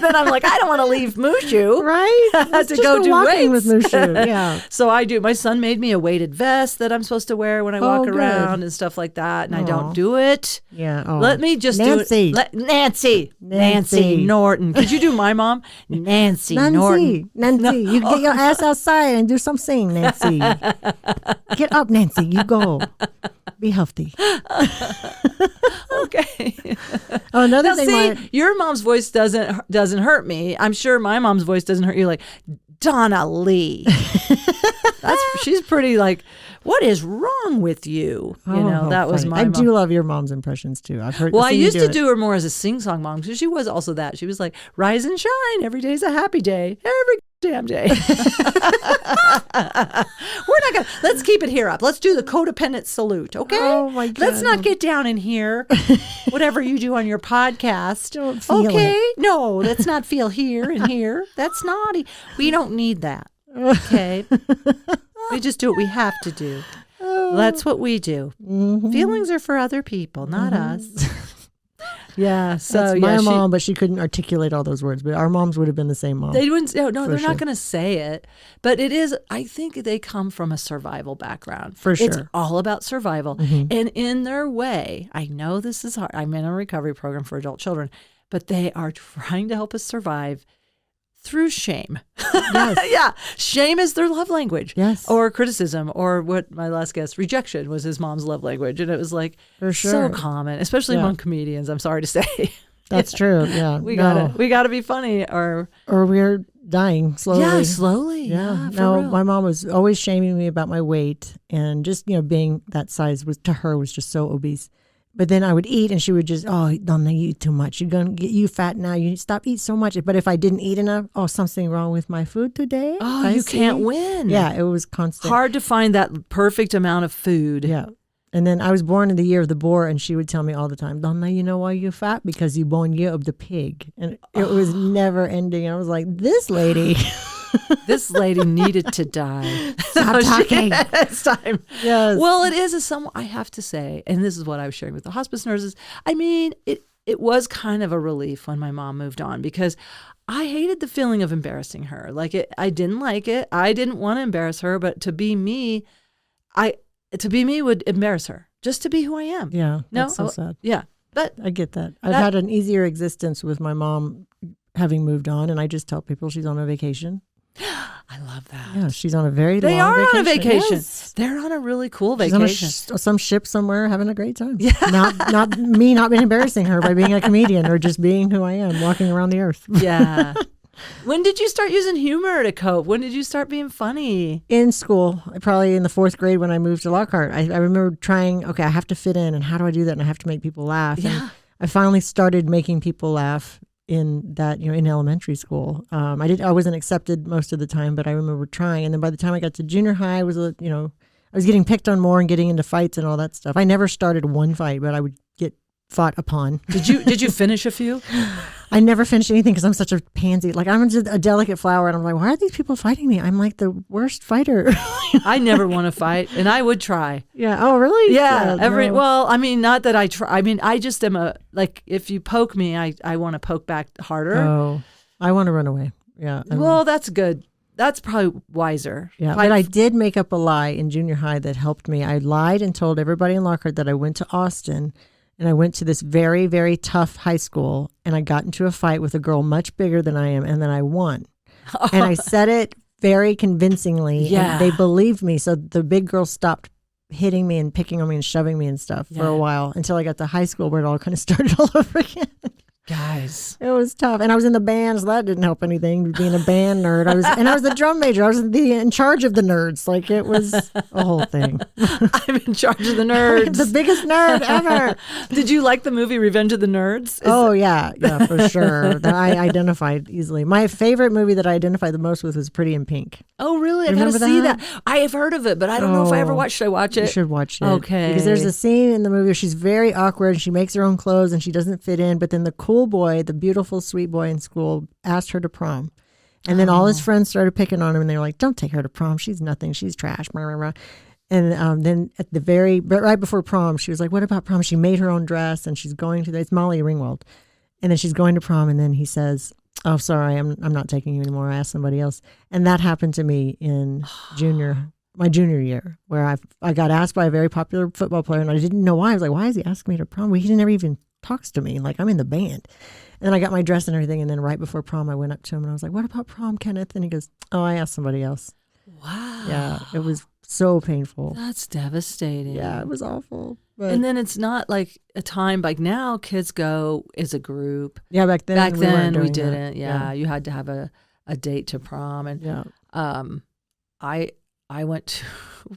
then I'm like, I don't want to leave Mushu. Right? To go do walking weights. with Mushu. Yeah. So I do. My son made me a weighted vest that I'm supposed to wear when I walk good. around and stuff like that, and I don't Aw. do it. Yeah. Oh. Let me just Nancy. do it. Nancy Nancy. Norton. Could you do my mom? Nancy Norton. Nancy, you get your ass outside and do something, Nancy. Get up, Nancy. You go. Be healthy. Okay. Oh, another Now, thing. see, your mom's voice doesn't hurt me. I'm sure my mom's voice doesn't hurt you. Like Donna Lee. She's pretty like. What is wrong with you? That was funny. my I mom. do love your mom's impressions too. I've heard. Well, I seen you used to it. do her more as a sing-song mom because she was also that. She was like, rise and shine. Every day's a happy day. Every damn day. Let's keep it here up. Let's do the codependent salute, okay? Oh, my God. Let's not get down in here. Whatever you do on your podcast. Don't feel okay? it. No, let's not feel here and here. That's naughty. We don't need that, okay? We just do what we have to do. That's what we do. Mm-hmm. Feelings are for other people, not us. Yeah, so That's my mom, but she couldn't articulate all those words. But our moms would have been the same mom. They wouldn't. No, they're sure. not going to say it. But it is. I think they come from a survival background. For It's sure. all about survival, and in their way, I know this is hard. I'm in a recovery program for adult children, but they are trying to help us survive through shame. Yes. Yeah, shame is their love language. Yes. Or criticism, or what my last guest, rejection, was his mom's love language, and it was like For so sure. common, especially Yeah. among comedians. I'm sorry to say. That's true. Yeah. We gotta be funny, or we're dying slowly. yeah, slowly. Yeah. for No, real. my mom was always shaming me about my weight, and just being that size was to her was just so obese. But then I would eat, and she would just, Donna, you eat too much. You're gonna get you fat now. You stop eating so much. But if I didn't eat enough, something wrong with my food today. Oh, I you see. can't win. Yeah, it was constant. Hard to find that perfect amount of food. Yeah. And then I was born in the year of the boar, and she would tell me all the time, Donna, you know why you're fat? Because you born year of the pig. And it was never ending. And I was like, this lady. This lady needed to die. Stop talking. It's time. Yes. Well, it is I have to say, and this is what I was sharing with the hospice nurses. I mean, it was kind of a relief when my mom moved on, because I hated the feeling of embarrassing her. I didn't like it. I didn't want to embarrass her, but to be me would embarrass her. Just to be who I am. Yeah. No, That's so sad. Yeah. But I get that. I've had an easier existence with my mom having moved on, and I just tell people she's on a vacation. I love that. Yeah, she's on a very They long are vacation. on a vacation. Yes. They're on a really cool She's on vacation. some ship somewhere having a great time. Yeah. Not me not being embarrassing her by being a comedian or just being who I am, walking around the earth. Yeah. When did you start using humor to cope? When did you start being funny? In school, probably in the 4th grade when I moved to Lockhart, I remember trying, I have to fit in, and how do I do that? And I have to make people laugh. Yeah. And I finally started making people laugh in that, in elementary school. I wasn't accepted most of the time, but I remember trying. And then by the time I got to junior high, I was getting picked on more and getting into fights and all that stuff. I never started one fight, but I would get fought upon. Did you finish a few? I never finished anything because I'm such a pansy. Like, I'm just a delicate flower, and I'm like, why are these people fighting me? I'm like the worst fighter. I never want to fight, and I would try. Yeah. Oh, really? Yeah. No. Well, I mean, not that I try. I mean, I just am if you poke me, I want to poke back harder. Oh, I want to run away. Yeah. Well, that's good. That's probably wiser. Yeah, but I did make up a lie in junior high that helped me. I lied and told everybody in Lockhart that I went to Austin, and I went to this very, very tough high school, and I got into a fight with a girl much bigger than I am, and then I won. And I said it very convincingly, Yeah. and they believed me. So the big girl stopped hitting me and picking on me and shoving me and stuff for a while until I got to high school where it all kind of started all over again. Guys. It was tough. And I was in the band, so that didn't help anything, being a band nerd. I was the drum major. I was in charge of the nerds. Like, it was a whole thing. I'm in charge of the nerds. The biggest nerd ever. Did you like the movie Revenge of the Nerds? Yeah, for sure. That I identified easily. My favorite movie that I identified the most with was Pretty in Pink. Oh, really? I gotta Remember see that? that. I have heard of it, but I don't know if I ever Oh, watched. Should I watch it? You should watch it. Okay. Because there's a scene in the movie where she's very awkward and she makes her own clothes and she doesn't fit in. But then the cool boy, the beautiful, sweet boy in school, asked her to prom. And then all his friends started picking on him, and they were like, don't take her to prom. She's nothing. She's trash. Blah, blah, blah. And then at the right before prom, she was like, what about prom? She made her own dress, and she's going to, it's Molly Ringwald. And then she's going to prom, and then he says, oh, sorry, I'm not taking you anymore. I asked somebody else. And that happened to me in my junior year, where I got asked by a very popular football player, and I didn't know why. I was like, why is he asking me to prom? Well, he never even talks to me. Like, I'm in the band. And then I got my dress and everything, and then right before prom, I went up to him, and I was like, what about prom, Kenneth? And he goes, oh, I asked somebody else. Wow. Yeah, it was so painful. That's devastating. Yeah, it was awful. But And then it's not like a time like now kids go as a group. yeah, back then we weren't doing didn't. that. Yeah, you had to have a date to prom. And Yeah. I went to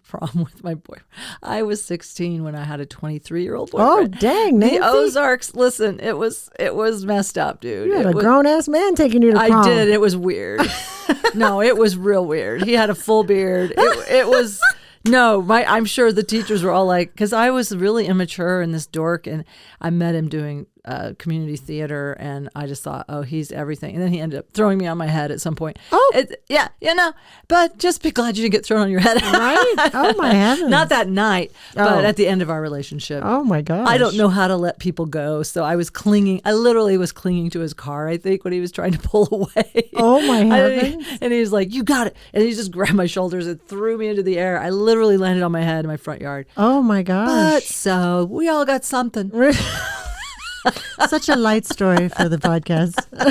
prom with my boyfriend. I was 16 when I had a 23-year-old Oh, boyfriend. dang, Nancy. The Ozarks. Listen, it was messed up, dude. You had a grown-ass man taking you to prom. I did. It was weird. No, it was real weird. He had a full beard. It was. No, I'm sure the teachers were all like, because I was really immature and this dork, and I met him doing community theater, and I just thought, oh, he's everything. And then he ended up throwing me on my head at some point. Oh. Yeah, but just be glad you didn't get thrown on your head. Right? Oh, my heavens. Not that night, but at the end of our relationship. Oh, my gosh. I don't know how to let people go, so I was clinging. I literally was clinging to his car, I think, when he was trying to pull away. Oh, my heavens. And he was like, you got it. And he just grabbed my shoulders and threw me into the air. I literally landed on my head in my front yard. Oh, my gosh. But so we all got something. Such a light story for the podcast. No,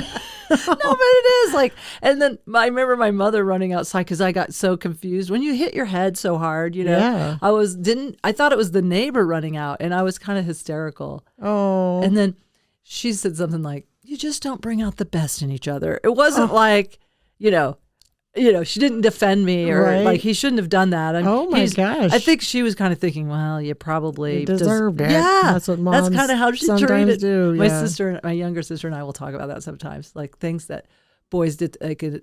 but it is like, and then I remember my mother running outside because I got so confused when you hit your head so hard, Yeah. I thought it was the neighbor running out, and I was kind of hysterical. Oh. And then she said something like, you just don't bring out the best in each other. It wasn't like, she didn't defend me or Right. like he shouldn't have done that. Oh my gosh. I think she was kind of thinking, well, you probably deserved it. Yeah, That's what moms that's kind of how she sometimes treated do. Yeah. My younger sister and I will talk about that sometimes, like things that boys did, like a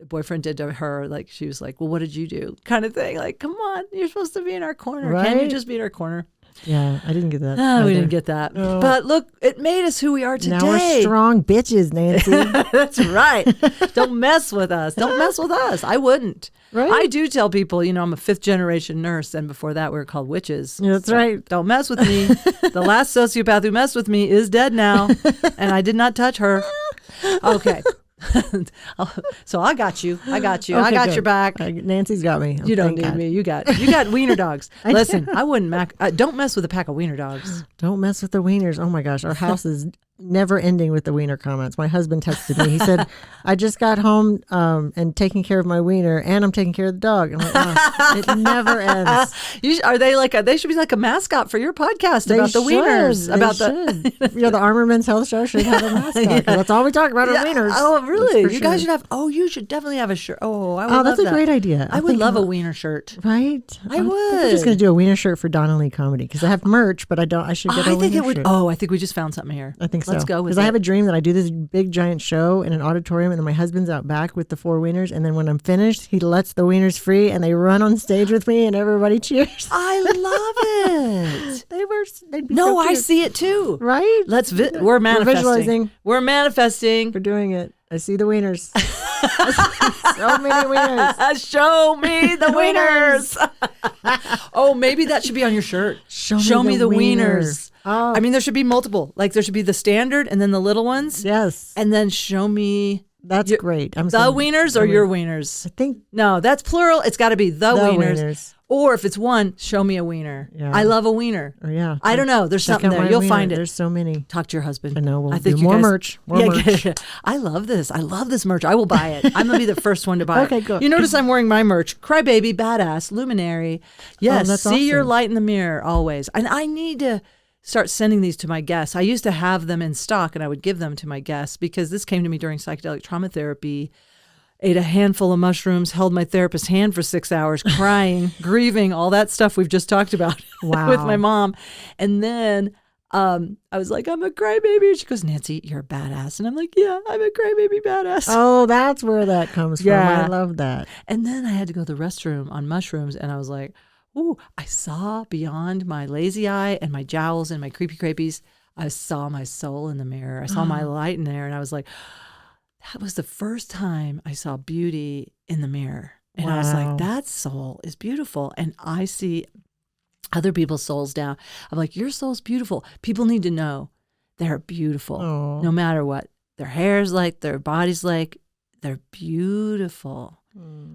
boyfriend did to her. Like she was like, well, what did you do? Kind of thing. Like, come on, you're supposed to be in our corner. Can't you Right. just be in our corner? Yeah, I didn't get that. No, we either. didn't get that. No. But look, it made us who we are today. Now we're strong bitches, Nancy. That's right. Don't mess with us. Don't mess with us. I wouldn't. Right. I do tell people, I'm a 5th generation nurse, and before that we were called witches. That's right. Don't mess with me. The last sociopath who messed with me is dead now, and I did not touch her. Okay. So I got you. I got Okay, I got good. your back. Nancy's got me. You don't Thank need God. me. You got wiener dogs. Listen, I wouldn't don't mess with a pack of wiener dogs. Don't mess with the wieners. Oh my gosh, our house is never ending with the wiener comments. My husband texted me. He said, I just got home and taking care of my wiener, and I'm taking care of the dog. I'm like, oh, it never ends. Are they they should be like a mascot for your podcast about the wieners. The Armorman's Health Show should have a mascot. 'Cause that's all we talk about are wieners. Oh, really? That's You for guys sure. should have. Oh, you should definitely have a shirt. Oh, I would love that's that. a great idea. I would think love a I'll- wiener shirt. Right? I think would. I'm just going to do a wiener shirt for Donna Lee comedy because I have merch, but I should get a I wiener think it would. shirt. Oh, I think we just found something here. I think so. Let's go with Because it. I have a dream that I do this big giant show in an auditorium, and then my husband's out back with the 4 wieners, and then when I'm finished, he lets the wieners free, and they run on stage with me, and everybody cheers. I love it. They'd be No, so I cute. see it too. Right? We're manifesting. visualizing. We're manifesting. We're doing it. I see the wieners. So many wieners. Show me the wieners. Oh, maybe that should be on your shirt. Show me the wieners. Oh. I mean, there should be multiple. Like there should be the standard and then the little ones. Yes. And then show me That's great. I'm the saying wieners or your wieners. I think No, that's plural. It's got to be the wieners. wieners. Or if it's one, show me a wiener. Yeah. I love a wiener. Or yeah. I don't know. There's Check something out there. my You'll wiener. find it. There's so many. Talk to your husband. I know. We'll I think do you more guys- merch. More merch. I love this. I love this merch. I will buy it. I'm going to be the first one to buy Okay, it. good. You notice I'm wearing my merch. Crybaby, badass, luminary. Yes, that's see your awesome. light in the mirror always. And I need to start sending these to my guests. I used to have them in stock and I would give them to my guests because this came to me during psychedelic trauma therapy. Ate a handful of mushrooms, held my therapist's hand for 6 hours, crying, grieving, all that stuff we've just talked about Wow. with my mom. And then I was like, I'm a crybaby. And she goes, Nancy, you're a badass. And I'm like, yeah, I'm a crybaby badass. Oh, that's where that comes from. Yeah. I love that. And then I had to go to the restroom on mushrooms. And I was like, ooh, I saw beyond my lazy eye and my jowls and my creepy creepies. I saw my soul in the mirror. I saw my light in there. And I was like, that was the first time I saw beauty in the mirror. And I was Wow. like, that soul is beautiful. And I see other people's souls down. I'm like, your soul's beautiful. People need to know they're beautiful Oh. no matter what. their hair's like, their body's like, they're beautiful.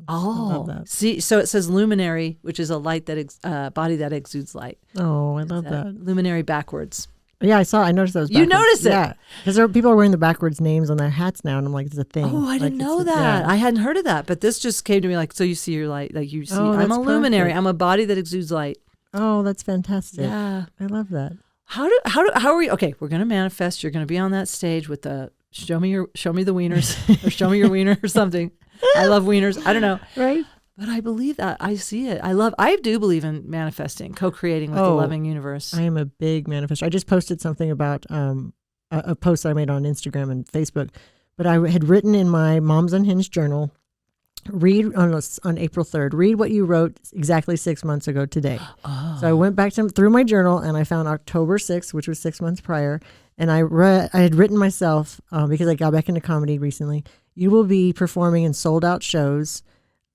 I love that. See, so it says luminary, which is a light that body that exudes light. Oh, I love that. Luminary backwards. Yeah, I noticed those. You noticed it? Yeah, because people are wearing the backwards names on their hats now, and I'm like, it's a thing. Oh, I didn't know that. Yeah. I hadn't heard of that, but this just came to me like, so you see your light, like you see. Oh, I'm a that's luminary. perfect. I'm a body that exudes light. Oh, that's fantastic. Yeah, I love that. How are we? Okay, we're gonna manifest. You're gonna be on that stage with the show me the wieners or show me your wiener or something. I love wieners. I don't know. Right. But I believe that. I see it. I do believe in manifesting, co-creating with the loving universe. I am a big manifestor. I just posted something about a post that I made on Instagram and Facebook, but I had written in my Moms Unhinged journal, read on April 3rd, read what you wrote exactly 6 months ago today. Oh. So I went back through my journal and I found October 6th, which was 6 months prior. And I had written myself, because I got back into comedy recently, you will be performing in sold out shows.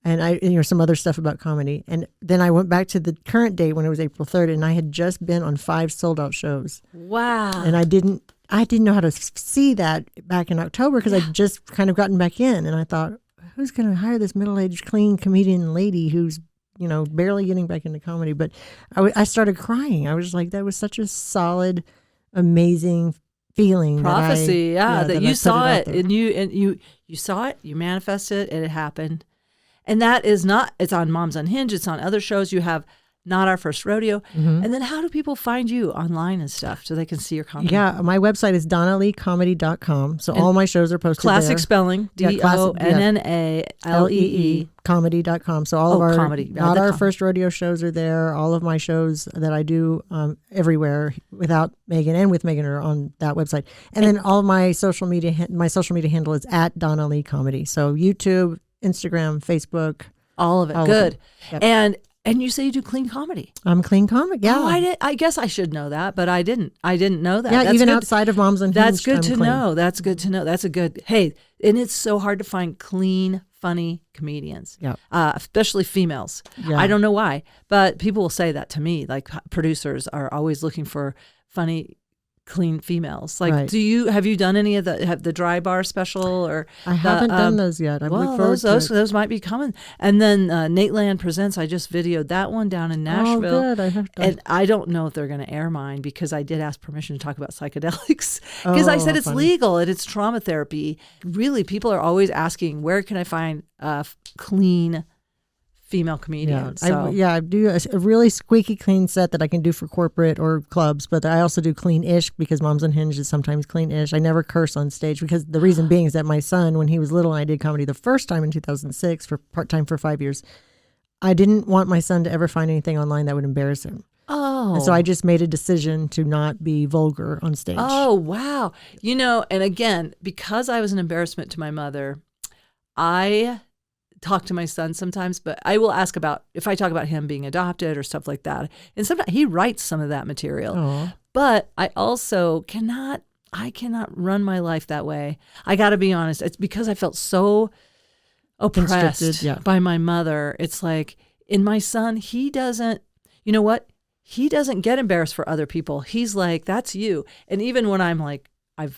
And some other stuff about comedy. And then I went back to the current date when it was April 3rd, and I had just been on 5 sold out shows. Wow. And I didn't know how to see that back in October because I'd just kind of gotten back in. And I thought, who's going to hire this middle-aged, clean comedian lady who's, barely getting back into comedy? But I started crying. I was like, that was such a solid, amazing feeling. Prophecy. That you saw it and you saw it, you manifested it, and it happened. And that is it's on Moms Unhinged, it's on other shows. You have Not Our First Rodeo. Mm-hmm. And then how do people find you online and stuff so they can see your comedy? Yeah, my website is donnaleecomedy.com. So all my shows are posted classic there. spelling, DONNALEE. Comedy.com. So all of our comedy. Not Our First Rodeo shows are there. All of my shows that I do everywhere without Megan and with Megan are on that website. And then all my social media handle is at Donna Lee Comedy. So YouTube, Instagram, Facebook, all of it. Good. Yep. And you say you do clean comedy. I'm clean comic. Yeah. Oh, I guess I should know that, but I didn't know that. Yeah, That's even good. outside of Moms Unhinged. That's good I'm to clean. know. That's good to know. That's a good. Hey, and it's so hard to find clean, funny comedians. Yeah. Especially females. Yeah. I don't know why, but people will say that to me. Like producers are always looking for funny, clean females. Like, Right. have you done any of the dry bar special or? I haven't done those yet. I look forward to it. Those might be coming. And then Nate Land Presents. I just videoed that one down in Nashville. Oh, good. And I don't know if they're going to air mine because I did ask permission to talk about psychedelics because I said it's funny. legal and it's trauma therapy. Really, people are always asking, where can I find clean female comedian? I do a really squeaky clean set that I can do for corporate or clubs, but I also do clean-ish because Moms Unhinged is sometimes clean-ish. I never curse on stage because the reason being is that my son, when he was little and I did comedy the first time in 2006 for part-time for 5 years, I didn't want my son to ever find anything online that would embarrass him. Oh. And so I just made a decision to not be vulgar on stage. Oh, wow. And again, because I was an embarrassment to my mother, I talk to my son sometimes, but I will ask about if I talk about him being adopted or stuff like that. And sometimes he writes some of that material. Aww. But I also cannot run my life that way. I got to be honest. It's because I felt so oppressed by my mother. It's like in my son, he doesn't, you know what? He doesn't get embarrassed for other people. He's like, that's you. And even when I'm like, I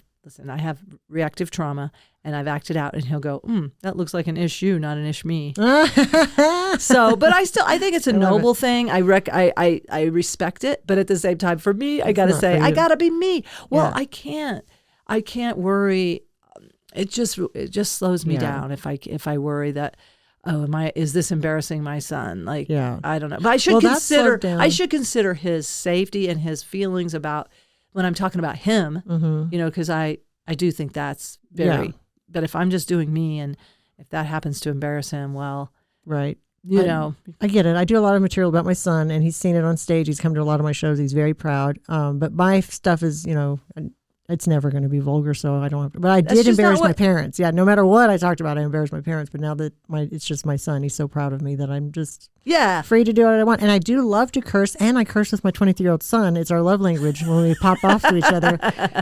have reactive trauma and I've acted out, and he'll go, that looks like an issue, not an ish me. So, but I think it's a noble thing. I respect it, but at the same time, for me, I got to say, I got to be me. Well, yeah. I can't worry. It just slows me down if I worry that, is this embarrassing my son? Like, I don't know. But I should consider his safety and his feelings about when I'm talking about him, because I do think that's very, but if I'm just doing me and if that happens to embarrass him, well, right. I get it. I do a lot of material about my son and he's seen it on stage. He's come to a lot of my shows. He's very proud. But my stuff is, it's never going to be vulgar, so I don't have to. But I did embarrass my parents. Yeah, no matter what I talked about, I embarrassed my parents. But now that it's just my son, he's so proud of me that I'm just free to do what I want. And I do love to curse, and I curse with my 23-year-old son. It's our love language when we pop off to each other.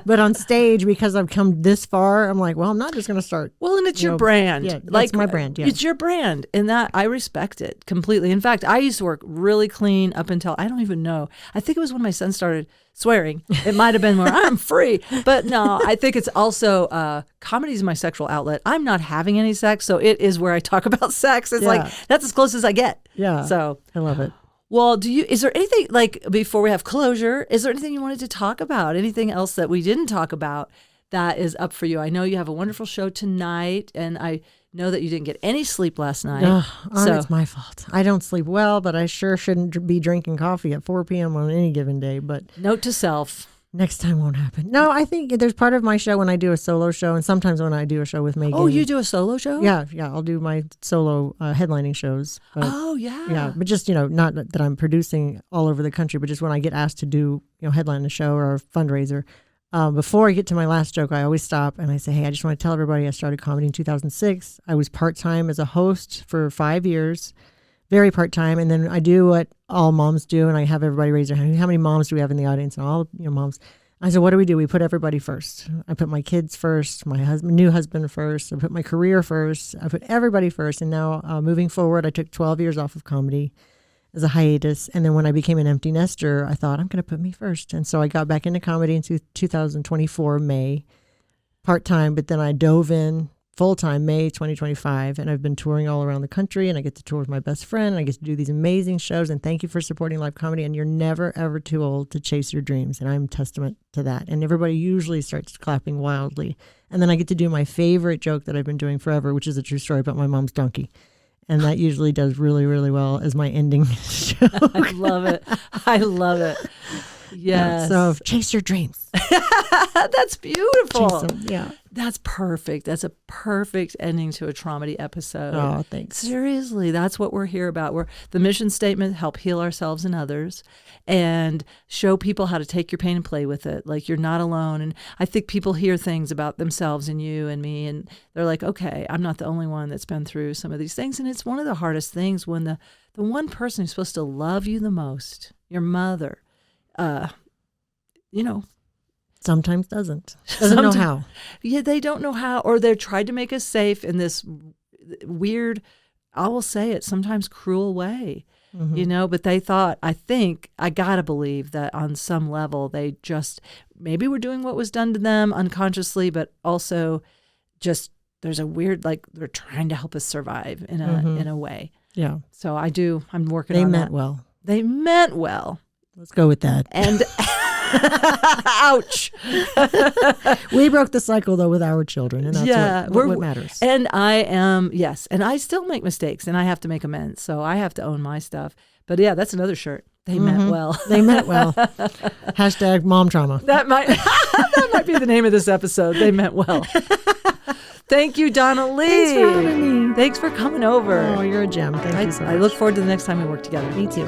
But on stage, because I've come this far, I'm like, well, I'm not just going to start. Well, and it's your brand. Yeah, it's my brand. Yeah. It's your brand, and that I respect it completely. In fact, I used to work really clean up until, I don't even know. I think it was when my son started swearing. It might have been more, I'm free. But no, I think it's also, comedy is my sexual outlet. I'm not having any sex, so it is where I talk about sex. It's like, that's as close as I get. Yeah. So I love it. Well, is there anything, like, before we have closure, is there anything you wanted to talk about? Anything else that we didn't talk about that is up for you? I know you have a wonderful show tonight, and I know that you didn't get any sleep last night. It's my fault. I don't sleep well, but I sure shouldn't be drinking coffee at 4 p.m. on any given day. But note to self. Next time won't happen. No, I think there's part of my show when I do a solo show, and sometimes when I do a show with Megan. Oh, you do a solo show? Yeah. I'll do my solo headlining shows. But, yeah. But just, not that I'm producing all over the country, but just when I get asked to do, headline a show or a fundraiser, before I get to my last joke, I always stop and I say, hey, I just want to tell everybody I started comedy in 2006. I was part-time as a host for 5 years. Very part-time, and then I do what all moms do, and I have everybody raise their hand. How many moms do we have in the audience? And all moms. I said, what do? We put everybody first. I put my kids first, my new husband first. I put my career first. I put everybody first. And now moving forward, I took 12 years off of comedy as a hiatus. And then when I became an empty nester, I thought, I'm going to put me first. And so I got back into comedy in 2024, May, part-time, but then I dove in full-time May 2025, and I've been touring all around the country, and I get to tour with my best friend, and I get to do these amazing shows, and thank you for supporting live comedy, and you're never, ever too old to chase your dreams, and I'm testament to that. And everybody usually starts clapping wildly. And then I get to do my favorite joke that I've been doing forever, which is a true story about my mom's donkey. And that usually does really, really well as my ending joke. I love it. Yes. Yeah, so chase your dreams. That's beautiful. Chase them. Yeah. That's perfect. That's a perfect ending to a Tromedy episode. Oh, thanks. Seriously, that's what we're here about. The mission statement, help heal ourselves and others, and show people how to take your pain and play with it. Like, you're not alone. And I think people hear things about themselves and you and me, and they're like, okay, I'm not the only one that's been through some of these things. And it's one of the hardest things when the one person who's supposed to love you the most, your mother, sometimes doesn't know how. Yeah, they don't know how, or they're tried to make us safe in this weird, I will say it, sometimes cruel way, but they thought, I gotta believe that on some level they just maybe were doing what was done to them unconsciously, but also just there's a weird, like, they're trying to help us survive in a way. Yeah. So I'm working on that. They meant well. Let's go with that. And ouch. We broke the cycle, though, with our children, and that's what matters. And and I still make mistakes, and I have to make amends, so I have to own my stuff. But yeah, that's another shirt. They meant well. They meant well. Hashtag mom trauma. That might be the name of this episode. They meant well. Thank you, Donna Lee. Thanks for having me. Thanks for coming over. Oh, you're a gem. Thank you so much. I look forward to the next time we work together. Me too.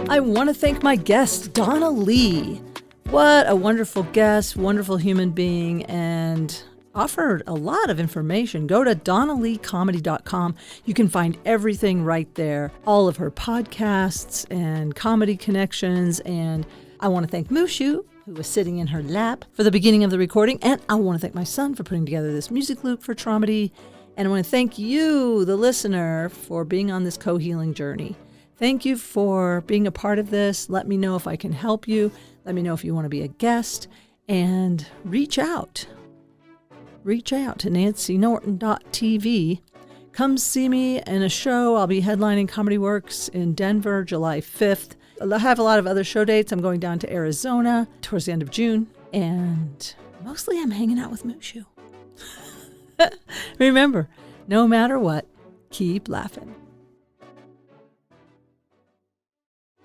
I want to thank my guest, Donna Lee. What a wonderful guest, wonderful human being, and offered a lot of information. Go to donnaleecomedy.com. You can find everything right there, all of her podcasts and comedy connections. And I want to thank Mushu, who was sitting in her lap for the beginning of the recording. And I want to thank my son for putting together this music loop for Tromedy. And I want to thank you, the listener, for being on this co-healing journey. Thank you for being a part of this. Let me know if I can help you. Let me know if you want to be a guest. And reach out. Reach out to nancynorton.tv. Come see me in a show. I'll be headlining Comedy Works in Denver, July 5th. I have a lot of other show dates. I'm going down to Arizona towards the end of June. And mostly I'm hanging out with Mushu. Remember, no matter what, keep laughing.